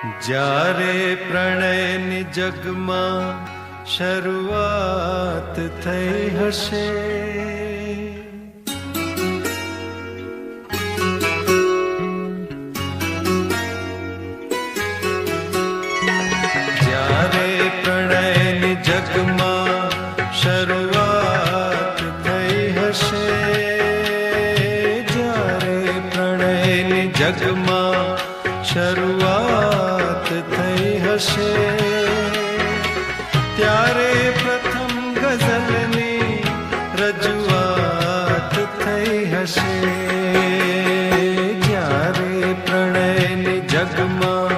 જ્યારે પ્રણયની જગમાં શરૂઆત થઈ હશે, જ્યારે પ્રણયની જગમાં શરૂઆત થઈ હશે, જ્યારે પ્રણયની જગમાં શરૂઆત થઈ હશે, ત્યારે પ્રથમ ગઝલની રજૂઆત થઈ હશે, જ્યારે પ્રણયની જગમાં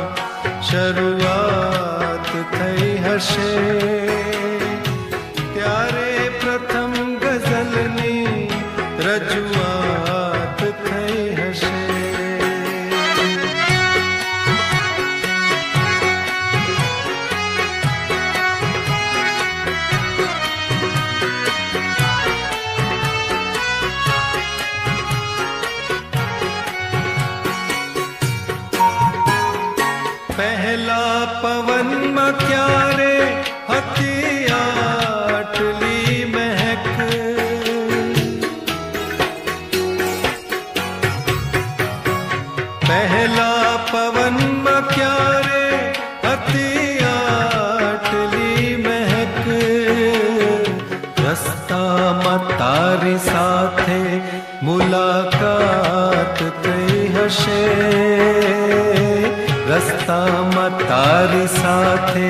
શરૂઆત થઈ હશે, ત્યારે પ્રથમ ગઝલની રજૂઆત થઈ હશે. પહેલા પવનમાં ક્યારે હતી આટલી મહેક, પહેલા પવનમાં ક્યારે હતી આટલી મહેક, રસ્તામાં તારી સાથે મુલાકાત થઈ હશે, રસ્તામાં તારી સાથે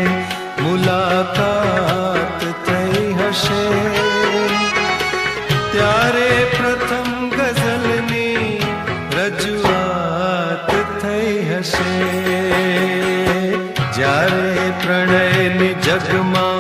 મુલાકાત થઈ હશે, ત્યારે પ્રથમ ગઝલની રજૂઆત થઈ હશે, જ્યારે પ્રણયની જગમાં